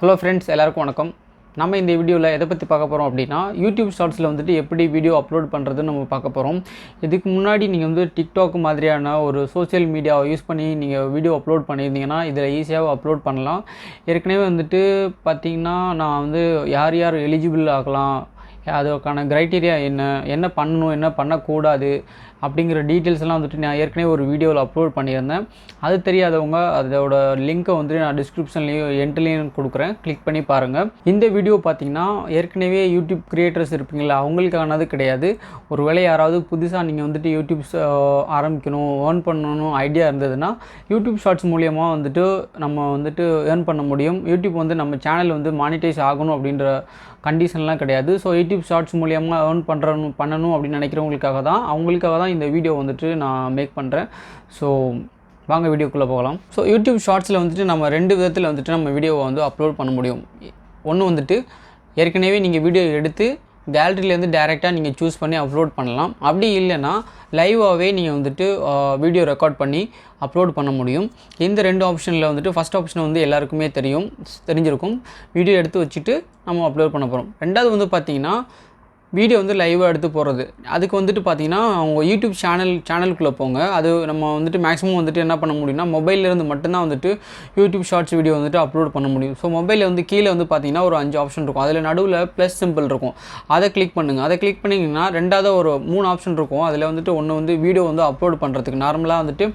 Hello friends, எல்லாருக்கும் வணக்கம். நம்ம இந்த வீடியோவில் எதை பற்றி பார்க்க போகிறோம் அப்படின்னா, யூடியூப் ஷார்ட்ஸில் வந்துட்டு எப்படி வீடியோ அப்லோட் பண்ணுறதுன்னு நம்ம பார்க்க போகிறோம். இதுக்கு முன்னாடி நீங்கள் வந்து டிக்டாக் மாதிரியான ஒரு சோஷியல் மீடியாவை யூஸ் பண்ணி நீங்கள் வீடியோ அப்லோட் பண்ணியிருந்தீங்கன்னா இதில் ஈஸியாக அப்லோட் பண்ணலாம். ஏற்கனவே வந்துட்டு பார்த்திங்கன்னா, நான் வந்து யார் யார் எலிஜிபிள் ஆகலாம், அதுக்கான க்ரைட்டீரியா என்ன பண்ணணும், என்ன பண்ணக்கூடாது அப்படிங்கிற டீட்டெயில்ஸ்லாம் வந்துட்டு நான் ஏற்கனவே ஒரு வீடியோவில் அப்லோட் பண்ணியிருந்தேன். அது தெரியாதவங்க அதோட லிங்க்கை வந்துட்டு நான் டிஸ்கிரிப்ஷன்லேயும் எண்ட்லேயும் கொடுக்குறேன், கிளிக் பண்ணி பாருங்கள். இந்த வீடியோ பார்த்திங்கன்னா ஏற்கனவே யூடியூப் க்ரியேட்டர்ஸ் இருப்பீங்களா, அவங்களுக்கானது கிடையாது. ஒருவேளை யாராவது புதுசாக நீங்கள் வந்துட்டு யூடியூப்ஸ் ஆரம்பிக்கணும், ஏர்ன் பண்ணணும் ஐடியா இருந்ததுன்னா யூடியூப் ஷார்ட்ஸ் மூலியமாக வந்துட்டு நம்ம வந்துட்டு ஏர்ன் பண்ண முடியும். யூடியூப் வந்து நம்ம சேனல் வந்து மானிட்டைஸ் ஆகணும் அப்படின்ற கண்டிஷன்லாம் கிடையாது. ஸோ யூடியூப் ஷார்ட்ஸ் மூலியமாக ஏர்ன் பண்ணணும் அப்படின்னு நினைக்கிறவங்களுக்காக தான் இந்த வீடியோ வந்துட்டு நான் மேக் பண்ணுறேன். ஸோ வாங்க வீடியோக்குள்ளே போகலாம். ஸோ யூடியூப் ஷார்ட்ஸில் வந்துட்டு நம்ம 2 விதத்தில் வந்துட்டு நம்ம வீடியோவை வந்து அப்லோட் பண்ண முடியும். ஒன்று வந்துட்டு ஏற்கனவே நீங்கள் வீடியோ எடுத்து கேலரியிலேருந்து டேரெக்டாக நீங்கள் சூஸ் பண்ணி அப்லோட் பண்ணலாம். அப்படி இல்லைன்னா லைவாகவே நீங்கள் வந்துட்டு வீடியோ ரெக்கார்ட் பண்ணி அப்லோட் பண்ண முடியும். இந்த 2 ஆப்ஷனில் வந்துட்டு ஃபஸ்ட் ஆப்ஷன் வந்து எல்லாருக்குமே தெரிஞ்சிருக்கும். வீடியோ எடுத்து வச்சுட்டு நம்ம அப்லோட் பண்ண போகிறோம். ரெண்டாவது வந்து பார்த்திங்கன்னா வீடியோ வந்து லைவாக எடுத்து போடுறது. அதுக்கு வந்துட்டு பார்த்திங்கன்னா உங்கள் யூடியூப் சேனலுக்குள்ளே போங்க. அது நம்ம வந்துட்டு மேக்ஸிமம் வந்துட்டு என்ன பண்ண முடியும்னா மொபைல்லேருந்து மட்டும்தான் வந்துட்டு யூடியூப் ஷார்ட்ஸ் வீடியோ வந்துட்டு அப்லோட் பண்ண முடியும். ஸோ மொபைலில் வந்து கீழே வந்து பார்த்திங்கன்னா ஒரு 5 ஆப்ஷன் இருக்கும். அதில் நடுவில் ப்ளஸ் சிம்பிள் இருக்கும். அதை கிளிக் பண்ணுங்கள். அதை கிளிக் பண்ணிங்கன்னா ரெண்டாவது ஒரு 3 ஆப்ஷன் இருக்கும். அதில் வந்துட்டு ஒன்று வந்து வீடியோ வந்து அப்லோட் பண்ணுறதுக்கு நார்மலாக வந்துட்டு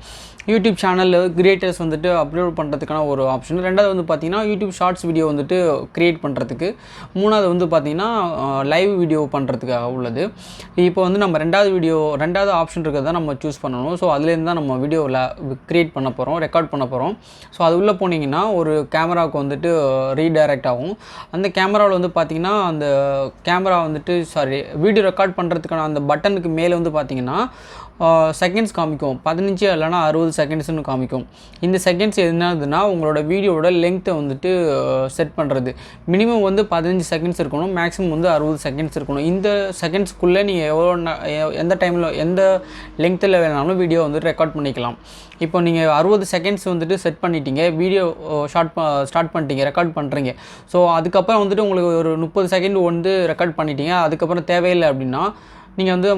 யூடியூப் சேனலில் கிரியேட்டர்ஸ் வந்துட்டு அப்லோட் பண்ணுறதுக்கான ஒரு ஆப்ஷன். ரெண்டாவது வந்து பார்த்திங்கன்னா யூடியூப் ஷார்ட்ஸ் வீடியோ வந்துட்டு க்ரியேட் பண்ணுறதுக்கு. மூணாவது வந்து பார்த்திங்கன்னா லைவ் வீடியோ பண்ணுறதுக்காக உள்ளது. இப்போ வந்து நம்ம ரெண்டாவது ஆப்ஷன் இருக்கிறத நம்ம சூஸ் பண்ணணும். ஸோ அதுலேருந்து தான் நம்ம வீடியோவில் க்ரியேட் பண்ண போகிறோம், ரெக்கார்ட் பண்ண போகிறோம். ஸோ அது உள்ளே போனீங்கன்னா ஒரு கேமராவுக்கு வந்துட்டு ரீடைரக்ட் ஆகும். அந்த கேமராவில் வந்து பார்த்திங்கன்னா அந்த கேமரா வந்துட்டு வீடியோ ரெக்கார்ட் பண்ணுறதுக்கான அந்த பட்டனுக்கு மேலே வந்து பார்த்திங்கன்னா செகண்ட்ஸ் காமிக்கும். 15 இல்லைனா 60 செகண்ட்ஸ்னு காமிக்கும். இந்த செகண்ட்ஸ் என்னதுன்னா உங்களோட வீடியோவோட லெங்க்த்தை வந்துட்டு செட் பண்ணுறது. மினிமம் வந்து 15 செகண்ட்ஸ் இருக்கணும், மேக்ஸிமம் வந்து 60 செகண்ட்ஸ் இருக்கணும். இந்த செகண்ட்ஸ்க்குள்ளே நீங்கள் எந்த டைமில் எந்த லெங்க்த்தில் வேணாலும் வீடியோ வந்துட்டு ரெக்கார்ட் பண்ணிக்கலாம். இப்போ நீங்கள் 60 செகண்ட்ஸ் வந்துட்டு செட் பண்ணிட்டீங்க, வீடியோ ஸ்டார்ட் பண்ணிட்டீங்க, ரெக்கார்ட் பண்ணுறீங்க. ஸோ அதுக்கப்புறம் வந்துட்டு உங்களுக்கு ஒரு 30 செகண்ட் வந்து ரெக்கார்ட் பண்ணிட்டீங்க, அதுக்கப்புறம் தேவையில்லை அப்படின்னா நீங்கள் வந்து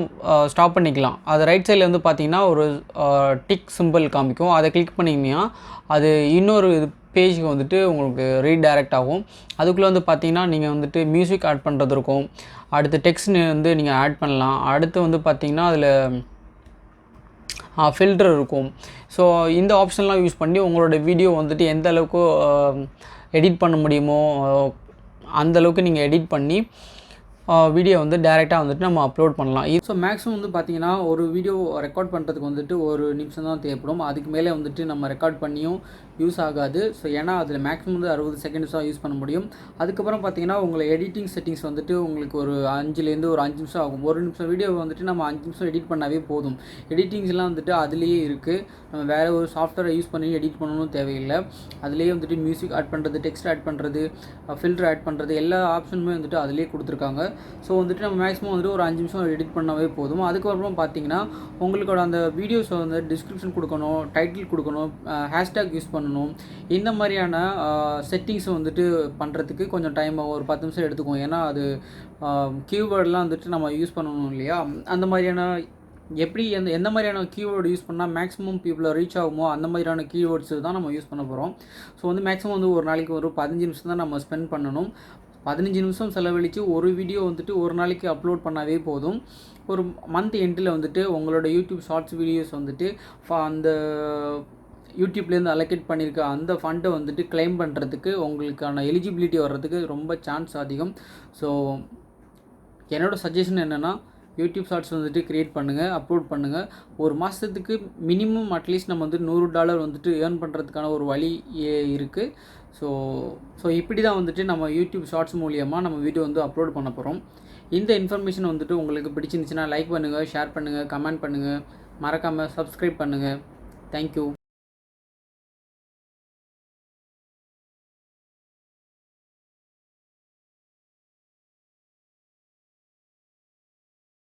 ஸ்டாப் பண்ணிக்கலாம். அது ரைட் சைடில் வந்து பார்த்தீங்கன்னா ஒரு டிக் சிம்பிள் காமிக்கும். அதை கிளிக் பண்ணிங்கன்னா அது இன்னொரு பேஜுக்கு வந்துட்டு உங்களுக்கு ரீடைரக்ட் ஆகும். அதுக்குள்ளே வந்து பார்த்தீங்கன்னா நீங்கள் வந்துட்டு மியூசிக் ஆட் பண்ணுறது இருக்கும். அடுத்து டெக்ஸ்ட் வந்து நீங்கள் ஆட் பண்ணலாம். அடுத்து வந்து பார்த்தீங்கன்னா அதில் ஃபில்டர் இருக்கும். ஸோ இந்த ஆப்ஷன்லாம் யூஸ் பண்ணி உங்களோட வீடியோ வந்துட்டு எந்த அளவுக்கு எடிட் பண்ண முடியுமோ அந்தளவுக்கு நீங்கள் எடிட் பண்ணி வீடியோ வந்து டேரெக்டாக வந்துட்டு நம்ம அப்லோட் பண்ணலாம். ஸோ மேக்ஸிமம் வந்து பார்த்திங்கன்னா ஒரு வீடியோ ரெக்கார்ட் பண்ணுறதுக்கு வந்துட்டு 1 நிமிஷம் தான் தேவைப்படும். அதுக்கு மேலே வந்துட்டு நம்ம ரெக்கார்ட் பண்ணியும் யூஸ் ஆகாது. ஸோ ஏன்னா அதில் மேக்ஸிமம் வந்து 60 செகண்ட்ஸ் தான் யூஸ் பண்ண முடியும். அதுக்கப்புறம் பார்த்திங்கன்னா உங்களை எடிட்டிங் செட்டிங்ஸ் வந்துட்டு உங்களுக்கு ஒரு 5லேருந்து ஒரு 5 நிமிஷம் ஆகும். 1 நிமிஷம் வீடியோ வந்துட்டு நம்ம 5 நிமிஷம் எடிட் பண்ணாவே போதும். எடிட்டிங்ஸ்லாம் வந்துட்டு அதுலேயே இருக்குது. நம்ம வேறு ஒரு சாஃப்ட்வேரை யூஸ் பண்ணி எடிட் பண்ணணும் தேவையில்லை. அதுலேயே வந்துட்டு மியூசிக் ஆட் பண்ணுறது, டெக்ஸ்ட் ஆட் பண்ணுறது, ஃபில்டர் ஆட் பண்ணுறது எல்லா ஆப்ஷனுமே வந்துட்டு அதிலே கொடுத்துருக்காங்க. ஸோ வந்துட்டு நம்ம மேக்ஸிமம் வந்துட்டு ஒரு 5 நிமிஷம் எடிட் பண்ணாவே போதும். அதுக்கப்புறம் பார்த்தீங்கன்னா உங்களோட அந்த வீடியோஸை வந்து டிஸ்கிரிப்ஷன் கொடுக்கணும், டைட்டில் கொடுக்கணும், ஹேஷ்டேக் யூஸ் பண்ணணும். இந்த மாதிரியான செட்டிங்ஸை வந்துட்டு பண்ணுறதுக்கு கொஞ்சம் டைம் ஆகும், ஒரு 10 நிமிஷம் எடுத்துக்கும். ஏன்னா அது கீவேர்டெலாம் வந்துட்டு நம்ம யூஸ் பண்ணணும் இல்லையா. அந்த மாதிரியான எப்படி எந்த மாதிரியான கீவேர்டு யூஸ் பண்ணால் மேக்ஸிமம் பீப்புளை ரீச் ஆகுமோ அந்த மாதிரியான கீவேர்ட்ஸ் தான் நம்ம யூஸ் பண்ண போகிறோம். ஸோ வந்து மேக்ஸிமம் வந்து ஒரு நாளைக்கு ஒரு 15 நிமிஷம் தான் நம்ம ஸ்பெண்ட் பண்ணணும். 15 நிமிஷம் செலவழித்து ஒரு வீடியோ வந்துட்டு ஒரு நாளைக்கு அப்லோட் பண்ணாவே போதும். ஒரு மந்த் எண்டில் வந்துட்டு உங்களோட யூடியூப் ஷார்ட்ஸ் வீடியோஸ் வந்துட்டு அந்த யூடியூப்லேருந்து அலோகேட் பண்ணியிருக்க அந்த ஃபண்டை வந்துட்டு கிளைம் பண்ணுறதுக்கு உங்களுக்கான எலிஜிபிலிட்டி வர்றதுக்கு ரொம்ப சான்ஸ் அதிகம். ஸோ என்னோடய சஜஷன் என்னென்னா யூடியூப் ஷார்ட்ஸ் வந்துட்டு க்ரியேட் பண்ணுங்கள், அப்லோட் பண்ணுங்கள். ஒரு மாதத்துக்கு மினிமம் அட்லீஸ்ட் நம்ம வந்து $100 வந்துட்டு ஏர்ன் பண்ணுறதுக்கான ஒரு வழி இருக்குது. ஸோ இப்படி தான் வந்துட்டு நம்ம யூடியூப் ஷார்ட்ஸ் மூலியமாக நம்ம வீடியோ வந்து அப்லோட் பண்ண போகிறோம். இந்த இன்ஃபர்மேஷன் வந்துட்டு உங்களுக்கு பிடிச்சிருந்துச்சுன்னா லைக் பண்ணுங்கள், ஷேர் பண்ணுங்கள், கமெண்ட் பண்ணுங்கள், மறக்காமல் சப்ஸ்கிரைப் பண்ணுங்கள். தேங்க்யூ.